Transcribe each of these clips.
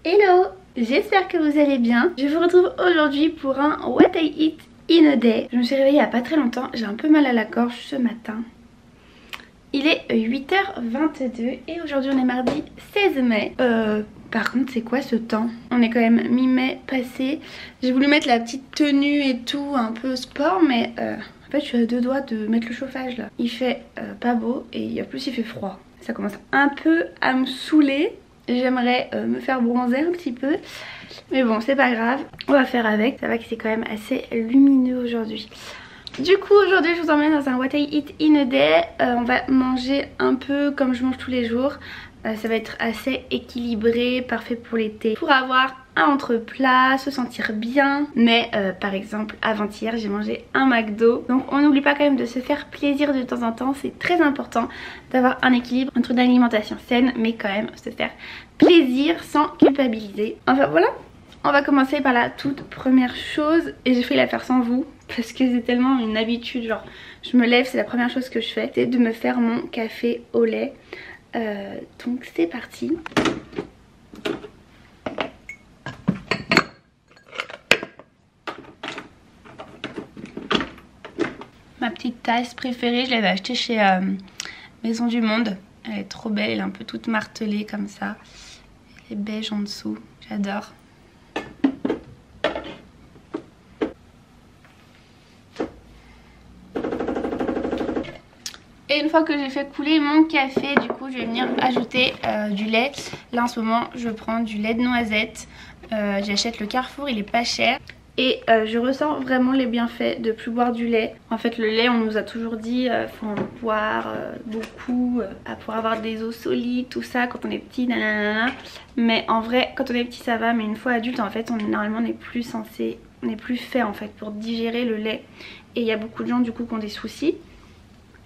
Hello, j'espère que vous allez bien. Je vous retrouve aujourd'hui pour un What I Eat in a Day. Je me suis réveillée il n'y a pas très longtemps, j'ai un peu mal à la gorge ce matin. Il est 8h22 et aujourd'hui on est mardi 16 mai. Par contre c'est quoi ce temps? On est quand même mi-mai passé. J'ai voulu mettre la petite tenue et tout, un peu sport, mais en fait je suis à deux doigts de mettre le chauffage là. Il fait pas beau et en plus il fait froid. Ça commence un peu à me saouler. J'aimerais me faire bronzer un petit peu, mais bon c'est pas grave, on va faire avec. Ça va que c'est quand même assez lumineux aujourd'hui. Du coup aujourd'hui je vous emmène dans un What I Eat in a Day. On va manger un peu comme je mange tous les jours. Ça va être assez équilibré, parfait pour l'été, pour avoir un entre-plat, se sentir bien. Mais par exemple avant-hier j'ai mangé un McDo, donc on n'oublie pas quand même de se faire plaisir de temps en temps. C'est très important d'avoir un équilibre entre une alimentation saine mais quand même se faire plaisir sans culpabiliser. Enfin voilà, on va commencer par la toute première chose, et j'ai failli la faire sans vous parce que c'est tellement une habitude, genre je me lève, c'est la première chose que je fais, c'est de me faire mon café au lait. Donc c'est parti. Ma petite tasse préférée, je l'avais achetée chez Maison du Monde. Elle est trop belle, elle est un peu toute martelée comme ça. Elle est beige en dessous, j'adore. Et une fois que j'ai fait couler mon café, du coup je vais venir ajouter du lait. Là en ce moment je prends du lait de noisette. J'achète le Carrefour, il est pas cher. Et je ressens vraiment les bienfaits de plus boire du lait. En fait le lait on nous a toujours dit faut en boire beaucoup pour avoir des os solides, tout ça quand on est petit, nanana. Mais en vrai quand on est petit ça va, mais une fois adulte en fait normalement on n'est plus censé, on n'est plus fait en fait pour digérer le lait. Et il y a beaucoup de gens du coup qui ont des soucis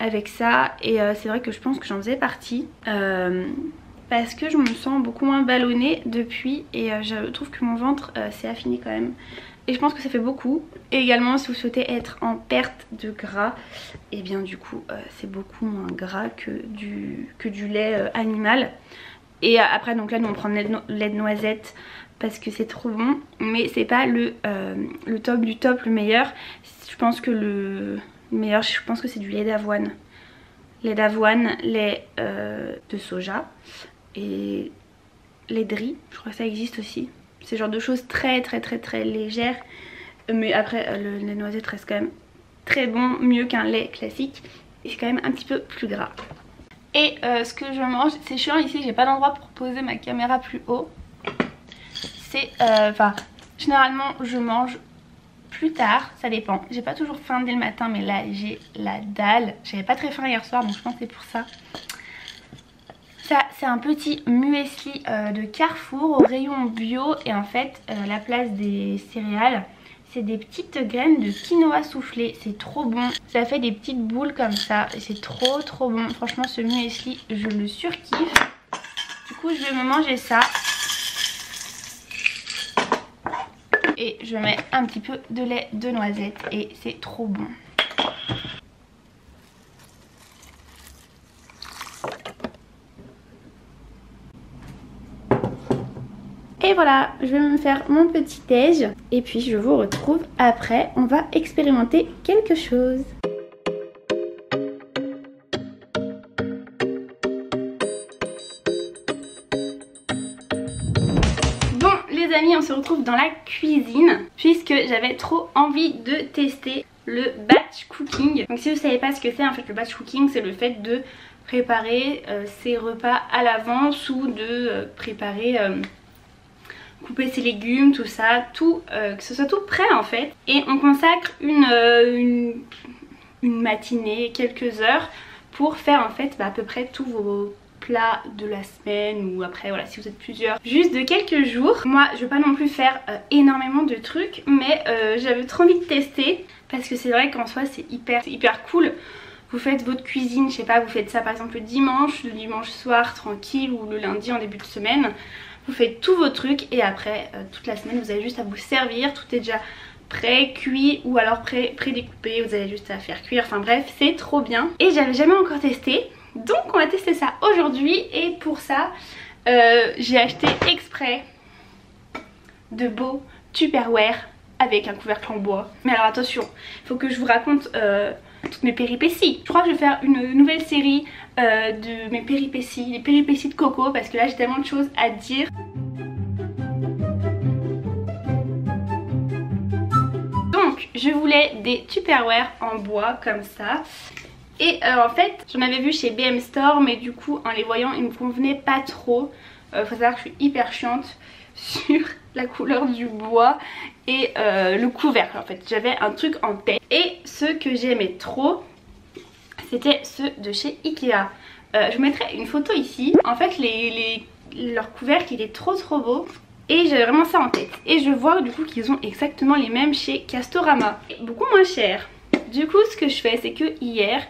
avec ça, et c'est vrai que je pense que j'en faisais partie parce que je me sens beaucoup moins ballonnée depuis, et je trouve que mon ventre s'est affiné quand même, et je pense que ça fait beaucoup. Et également si vous souhaitez être en perte de gras, et bien du coup c'est beaucoup moins gras que du lait animal. Et après donc là nous on prend le lait de noisette parce que c'est trop bon, mais c'est pas le top du top, le meilleur. Je pense que le meilleur, je pense que c'est du lait d'avoine. Lait d'avoine, lait de soja et lait de riz, je crois que ça existe aussi. C'est genre de choses très légères, mais après le lait de noisette reste quand même très bon, mieux qu'un lait classique, et c'est quand même un petit peu plus gras. Et ce que je mange, c'est chiant ici, j'ai pas d'endroit pour poser ma caméra plus haut. C'est enfin généralement je mange plus tard, ça dépend. J'ai pas toujours faim dès le matin, mais là j'ai la dalle. J'avais pas très faim hier soir, donc je pense que c'est pour ça. Ça c'est un petit muesli de Carrefour au rayon bio, et en fait la place des céréales, c'est des petites graines de quinoa soufflé. C'est trop bon, ça fait des petites boules comme ça et c'est trop bon. Franchement ce muesli je le surkiffe. Du coup je vais me manger ça. Et je mets un petit peu de lait de noisette et c'est trop bon. Et voilà, je vais me faire mon petit déj et puis je vous retrouve après. On va expérimenter quelque chose. Les amis, on se retrouve dans la cuisine puisque j'avais trop envie de tester le batch cooking. Donc si vous savez pas ce que c'est, en fait le batch cooking c'est le fait de préparer ses repas à l'avance, ou de préparer, couper ses légumes, tout ça, tout, que ce soit tout prêt en fait. Et on consacre une matinée, quelques heures pour faire en fait à peu près tous vos plats de la semaine, ou après voilà si vous êtes plusieurs, juste de quelques jours. Moi je vais pas non plus faire énormément de trucs, mais j'avais trop envie de tester parce que c'est vrai qu'en soi c'est hyper cool. Vous faites votre cuisine, je sais pas, vous faites ça par exemple le dimanche soir tranquille, ou le lundi en début de semaine. Vous faites tous vos trucs et après toute la semaine vous avez juste à vous servir, tout est déjà prêt, cuit, ou alors pré-découpé, vous avez juste à faire cuire, enfin bref c'est trop bien. Et j'avais jamais encore testé, donc on va tester ça aujourd'hui. Et pour ça j'ai acheté exprès de beaux Tupperware avec un couvercle en bois. Mais alors attention, il faut que je vous raconte toutes mes péripéties. Je crois que je vais faire une nouvelle série de mes péripéties, les péripéties de Coco, parce que là j'ai tellement de choses à dire. Donc je voulais des Tupperware en bois comme ça. Et en fait j'en avais vu chez BM Store, mais du coup en les voyant ils me convenaient pas trop. Faut savoir que je suis hyper chiante sur la couleur du bois et le couvercle. En fait j'avais un truc en tête, et ceux que j'aimais trop c'était ceux de chez Ikea. Je vous mettrai une photo ici. En fait leur couvercle il est trop beau et j'avais vraiment ça en tête. Et je vois du coup qu'ils ont exactement les mêmes chez Castorama, beaucoup moins cher. Du coup ce que je fais c'est que hier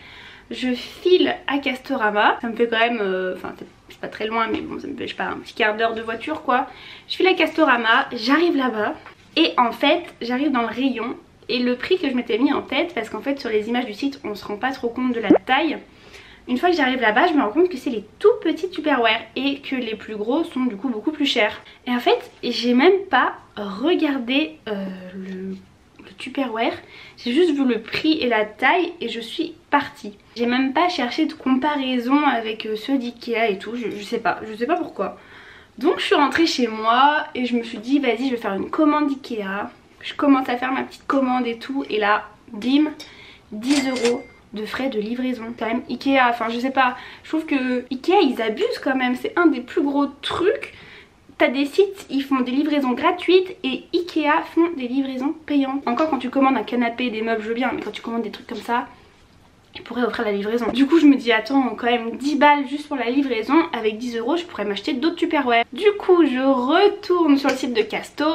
je file à Castorama. Ça me fait quand même, enfin c'est pas très loin, mais bon ça me fait je sais pas un petit quart d'heure de voiture quoi. Je file à Castorama, j'arrive là-bas et en fait j'arrive dans le rayon, et le prix que je m'étais mis en tête, parce qu'en fait sur les images du site on se rend pas trop compte de la taille. Une fois que j'arrive là-bas je me rends compte que c'est les tout petits Tupperware et que les plus gros sont du coup beaucoup plus chers. Et en fait j'ai même pas regardé le Tupperware, j'ai juste vu le prix et la taille et je suis partie. J'ai même pas cherché de comparaison avec ceux d'Ikea et tout, je sais pas pourquoi. Donc je suis rentrée chez moi et je me suis dit vas-y je vais faire une commande d'Ikea. Je commence à faire ma petite commande et tout, et là bim, 10 € de frais de livraison. Quand même Ikea, enfin je sais pas, je trouve que Ikea ils abusent quand même, c'est un des plus gros trucs. T'as des sites, ils font des livraisons gratuites et Ikea font des livraisons payantes. Encore quand tu commandes un canapé, des meubles, je veux bien, mais quand tu commandes des trucs comme ça, ils pourraient offrir la livraison. Du coup je me dis attends, quand même 10 balles juste pour la livraison, avec 10 € je pourrais m'acheter d'autres Tupperware. Du coup je retourne sur le site de Casto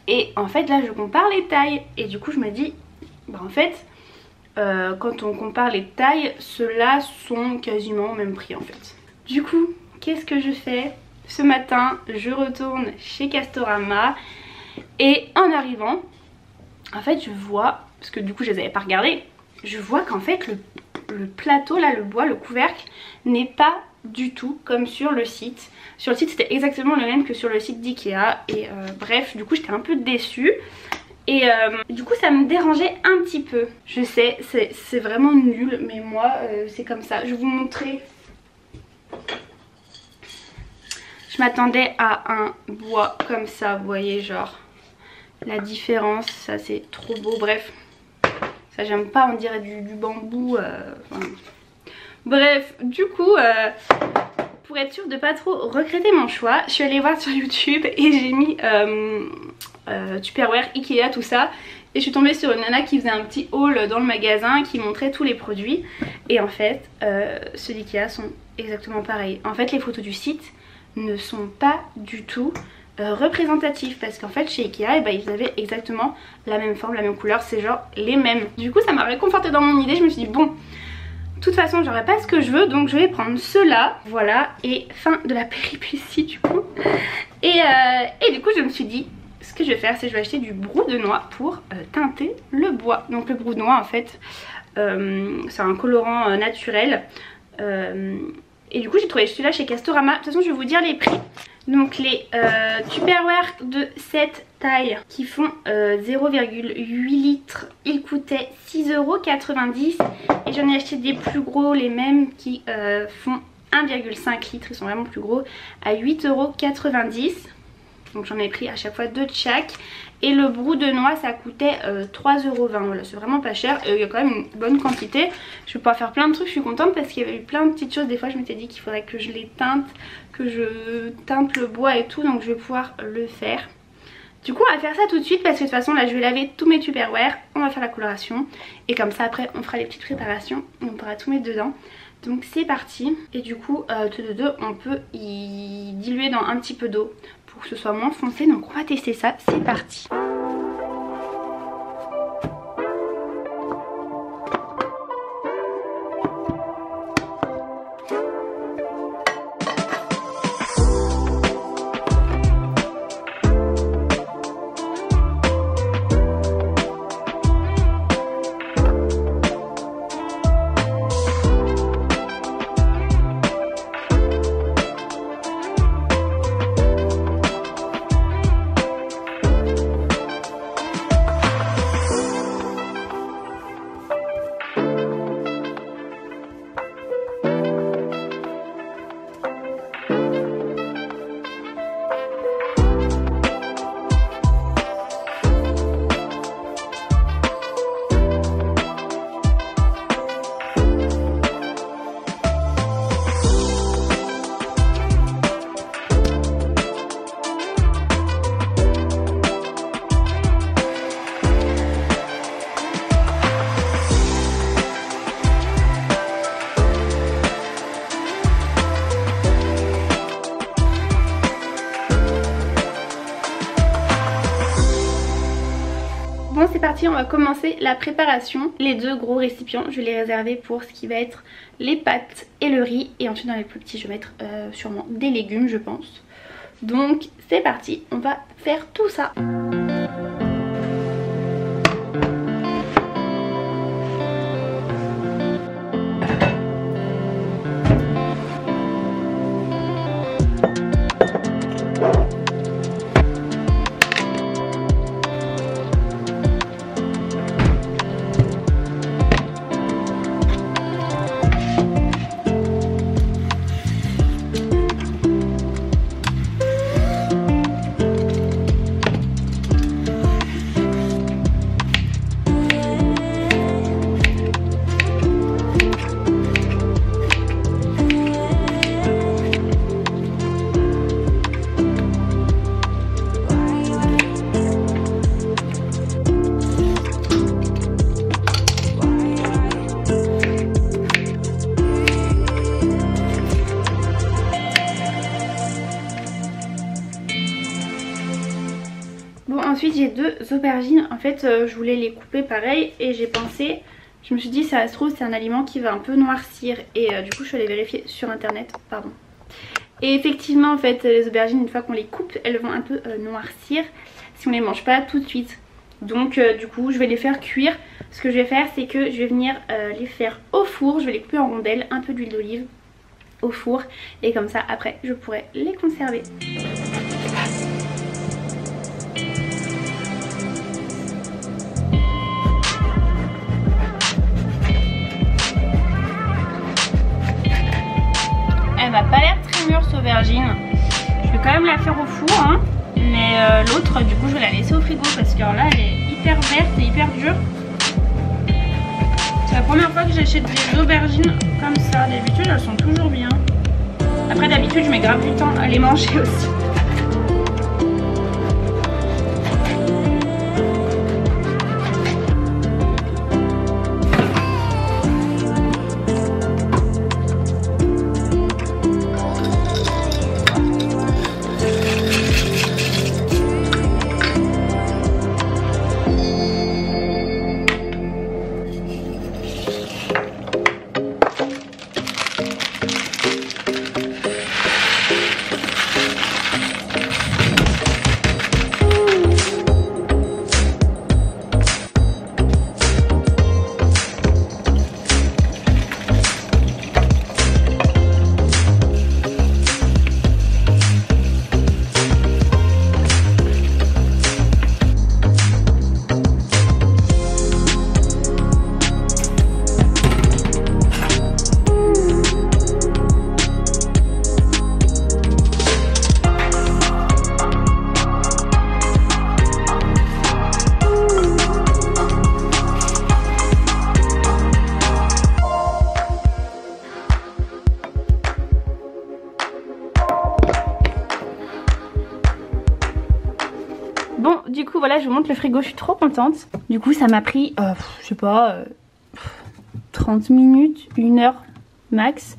et en fait là je compare les tailles. Et du coup je me dis, bah en fait quand on compare les tailles, ceux-là sont quasiment au même prix en fait. Du coup qu'est-ce que je fais? Ce matin je retourne chez Castorama et en arrivant en fait je vois, parce que du coup je les avais pas regardés, je vois qu'en fait le plateau là, le bois, le couvercle n'est pas du tout comme sur le site. Sur le site c'était exactement le même que sur le site d'Ikea et bref du coup j'étais un peu déçue. Et du coup ça me dérangeait un petit peu. Je sais c'est vraiment nul, mais moi c'est comme ça. Je vais vous montrer. Je m'attendais à un bois comme ça, vous voyez genre la différence, ça c'est trop beau, bref. Ça j'aime pas, on dirait du bambou. Enfin. Bref, du coup, pour être sûre de pas trop regretter mon choix, je suis allée voir sur YouTube et j'ai mis Tupperware, Ikea, tout ça. Et je suis tombée sur une nana qui faisait un petit haul dans le magasin qui montrait tous les produits. Et en fait, ceux d'Ikea sont exactement pareils. En fait, les photos du site ne sont pas du tout représentatifs, parce qu'en fait chez Ikea ils avaient exactement la même forme, la même couleur, c'est genre les mêmes. Du coup ça m'a réconfortée dans mon idée, je me suis dit bon, de toute façon j'aurais pas ce que je veux, donc je vais prendre ceux-là. Voilà, et fin de la péripétie du coup. Et du coup je me suis dit, ce que je vais faire c'est que je vais acheter du brou de noix pour teinter le bois. Donc le brou de noix en fait c'est un colorant naturel. Et du coup j'ai trouvé celui-là chez Castorama. De toute façon je vais vous dire les prix. Donc les Tupperware de cette taille qui font 0,8 litres, ils coûtaient 6,90 € et j'en ai acheté des plus gros, les mêmes qui font 1,5 litres, ils sont vraiment plus gros, à 8,90 €. Donc j'en ai pris à chaque fois 2 de chaque. Et le brou de noix ça coûtait 3,20 €. Voilà, c'est vraiment pas cher. Il y a quand même une bonne quantité. Je vais pouvoir faire plein de trucs. Je suis contente parce qu'il y avait eu plein de petites choses. Des fois je m'étais dit qu'il faudrait que je les teinte, que je teinte le bois et tout. Donc je vais pouvoir le faire. Du coup on va faire ça tout de suite parce que de toute façon là je vais laver tous mes Tupperware. On va faire la coloration. Et comme ça après on fera les petites préparations. Et on pourra tout mettre dedans. Donc c'est parti. Et du coup on peut y diluer dans un petit peu d'eau pour que ce soit moins foncé. Donc on va tester ça, c'est parti. c'est parti, on va commencer la préparation. Les deux gros récipients, je vais les réserver pour ce qui va être les pâtes et le riz. Et ensuite dans les plus petits, je vais mettre sûrement des légumes, je pense. Donc c'est parti, on va faire tout ça. Ensuite j'ai deux aubergines, en fait je voulais les couper pareil et j'ai pensé, je me suis dit ça se trouve c'est un aliment qui va un peu noircir et du coup je suis allée vérifier sur internet, pardon. Et effectivement en fait les aubergines une fois qu'on les coupe elles vont un peu noircir si on les mange pas tout de suite. Donc du coup je vais les faire cuire. Ce que je vais faire c'est que je vais venir les faire au four, je vais les couper en rondelles, un peu d'huile d'olive au four et comme ça après je pourrai les conserver. Elle va pas l'air très mûre cette aubergine. Je vais quand même la faire au four hein. Mais l'autre du coup je vais la laisser au frigo parce que là elle est hyper verte et hyper dure. C'est la première fois que j'achète des aubergines comme ça. D'habitude elles sont toujours bien. Après d'habitude je mets grave du temps à les manger aussi. Bon du coup voilà je vous montre le frigo, je suis trop contente. Du coup ça m'a pris je sais pas 30 minutes, 1 heure max.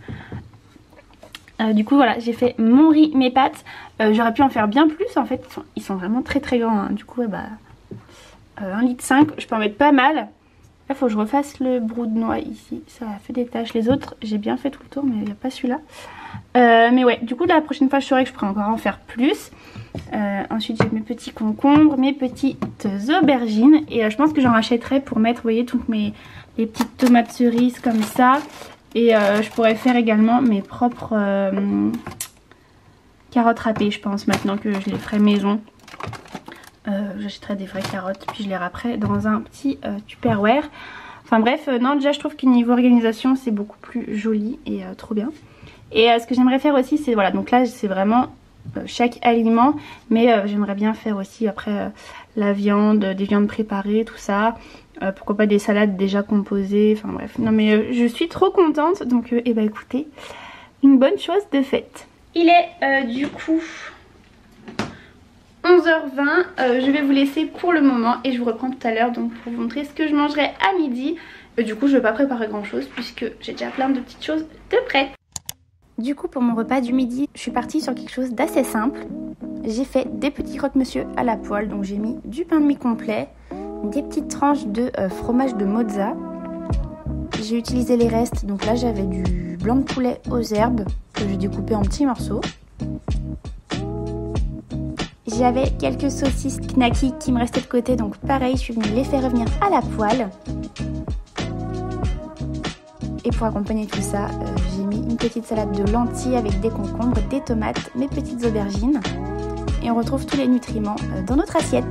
Du coup voilà j'ai fait mon riz, mes pâtes. J'aurais pu en faire bien plus en fait, ils sont vraiment très très grands hein. Du coup ouais, 1,5 litre, je peux en mettre pas mal. Là faut que je refasse le brou de noix ici, ça a fait des taches. Les autres j'ai bien fait tout le tour mais il n'y a pas celui-là. Mais ouais du coup la prochaine fois je saurai que je pourrais encore en faire plus. Ensuite j'ai mes petits concombres, mes petites aubergines et je pense que j'en rachèterai pour mettre, vous voyez, toutes les petites tomates cerises comme ça. Et je pourrais faire également mes propres carottes râpées, je pense, maintenant que je les ferai maison. J'achèterai des vraies carottes puis je les râperai dans un petit Tupperware. Enfin bref, non déjà je trouve que niveau organisation c'est beaucoup plus joli et trop bien. Et ce que j'aimerais faire aussi c'est, voilà, donc là c'est vraiment chaque aliment, mais j'aimerais bien faire aussi après la viande, des viandes préparées, tout ça. Pourquoi pas des salades déjà composées, enfin bref. Non mais je suis trop contente, donc et bah écoutez, une bonne chose de faite. Il est du coup 11h20, je vais vous laisser pour le moment et je vous reprends tout à l'heure donc pour vous montrer ce que je mangerai à midi. Du coup je vais pas préparer grand chose puisque j'ai déjà plein de petites choses de prêtes. Du coup pour mon repas du midi, je suis partie sur quelque chose d'assez simple. J'ai fait des petits croque-monsieur à la poêle, donc j'ai mis du pain de mie complet, des petites tranches de fromage de mozza. J'ai utilisé les restes, donc là j'avais du blanc de poulet aux herbes que j'ai découpé en petits morceaux. J'avais quelques saucisses knacky qui me restaient de côté, donc pareil, je suis venue les faire revenir à la poêle. Et pour accompagner tout ça, j'ai mis une petite salade de lentilles avec des concombres, des tomates, mes petites aubergines. Et on retrouve tous les nutriments dans notre assiette.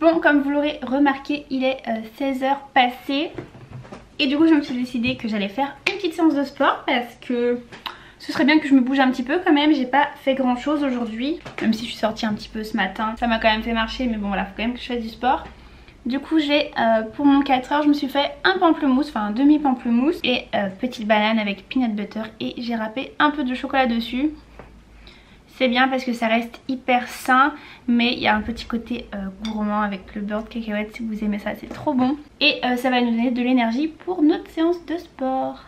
Bon, comme vous l'aurez remarqué, il est 16h passé. Et du coup, je me suis décidé que j'allais faire une petite séance de sport parce que ce serait bien que je me bouge un petit peu quand même. J'ai pas fait grand chose aujourd'hui, même si je suis sortie un petit peu ce matin. Ça m'a quand même fait marcher, mais bon voilà, faut quand même que je fasse du sport. Du coup, j'ai pour mon 4h, je me suis fait un pamplemousse, enfin un demi pamplemousse et petite banane avec peanut butter et j'ai râpé un peu de chocolat dessus. C'est bien parce que ça reste hyper sain, mais il y a un petit côté gourmand avec le beurre de cacahuète. Si vous aimez ça, c'est trop bon. Et ça va nous donner de l'énergie pour notre séance de sport.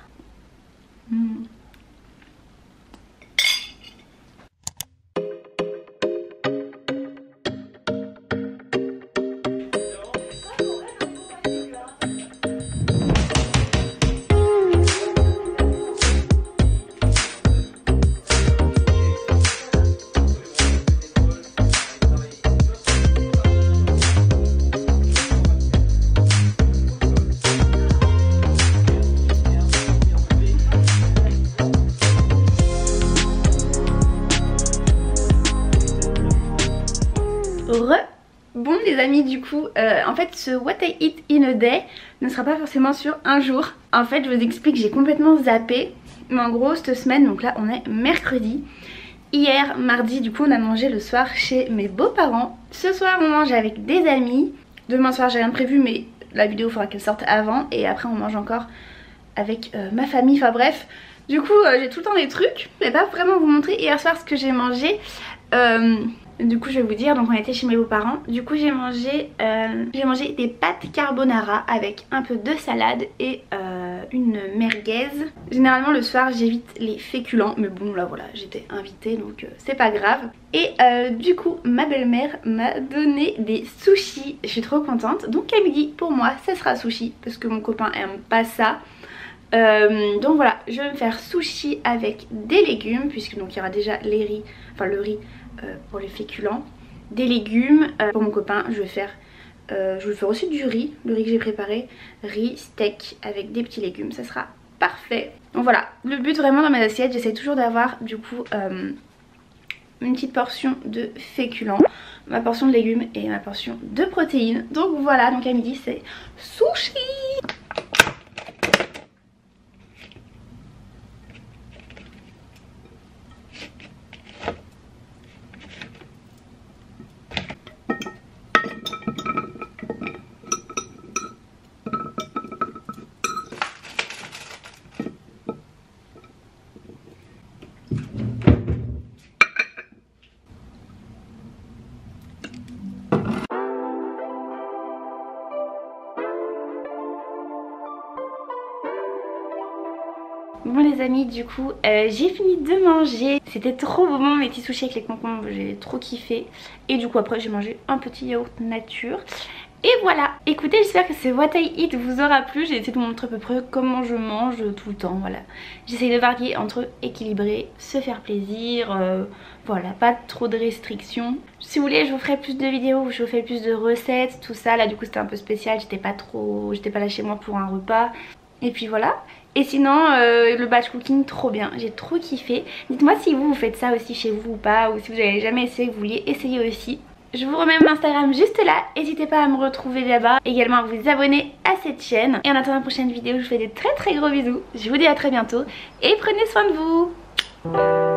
Bon les amis, du coup en fait ce What I Eat in a Day ne sera pas forcément sur un jour. En fait je vous explique, j'ai complètement zappé. Mais en gros cette semaine, donc là on est mercredi. Hier mardi du coup on a mangé le soir chez mes beaux-parents. Ce soir on mange avec des amis. Demain soir j'ai rien de prévu, mais la vidéo faudra qu'elle sorte avant. Et après on mange encore avec ma famille, enfin bref. Du coup j'ai tout le temps des trucs, mais pas vraiment vous montrer hier soir ce que j'ai mangé. Du coup je vais vous dire, donc on était chez mes beaux-parents. Du coup j'ai mangé des pâtes carbonara avec un peu de salade et une merguez. Généralement le soir j'évite les féculents, mais bon là voilà, j'étais invitée donc c'est pas grave. Et du coup ma belle-mère m'a donné des sushis. Je suis trop contente. Donc à midi pour moi ça sera sushi parce que mon copain aime pas ça. Donc voilà, je vais me faire sushi avec des légumes, puisque donc il y aura déjà les riz, enfin le riz pour les féculents, des légumes. Pour mon copain je vais faire aussi du riz, le riz que j'ai préparé, riz, steak avec des petits légumes, ça sera parfait. Donc voilà, le but vraiment dans mes assiettes, j'essaie toujours d'avoir du coup une petite portion de féculents, ma portion de légumes et ma portion de protéines. Donc voilà, donc à midi c'est sushi. Bon les amis, du coup j'ai fini de manger. C'était trop bon mes petits sushis avec les concombres, j'ai trop kiffé. Et du coup après j'ai mangé un petit yaourt nature. Et voilà, écoutez, j'espère que ce What I Eat vous aura plu. J'ai essayé de vous montrer à peu près comment je mange tout le temps, voilà. J'essaye de varier entre équilibrer, se faire plaisir, voilà, pas trop de restrictions. Si vous voulez je vous ferai plus de vidéos où je vous fais plus de recettes, tout ça. Là du coup c'était un peu spécial, j'étais pas là chez moi pour un repas. Et puis voilà. Et sinon le batch cooking trop bien, j'ai trop kiffé. Dites-moi si vous faites ça aussi chez vous ou pas, ou si vous n'avez jamais essayé, que vous vouliez essayer aussi. Je vous remets mon Instagram juste là, n'hésitez pas à me retrouver là-bas. Également à vous abonner à cette chaîne. Et en attendant la prochaine vidéo, je vous fais des très gros bisous. Je vous dis à très bientôt et prenez soin de vous. Bye.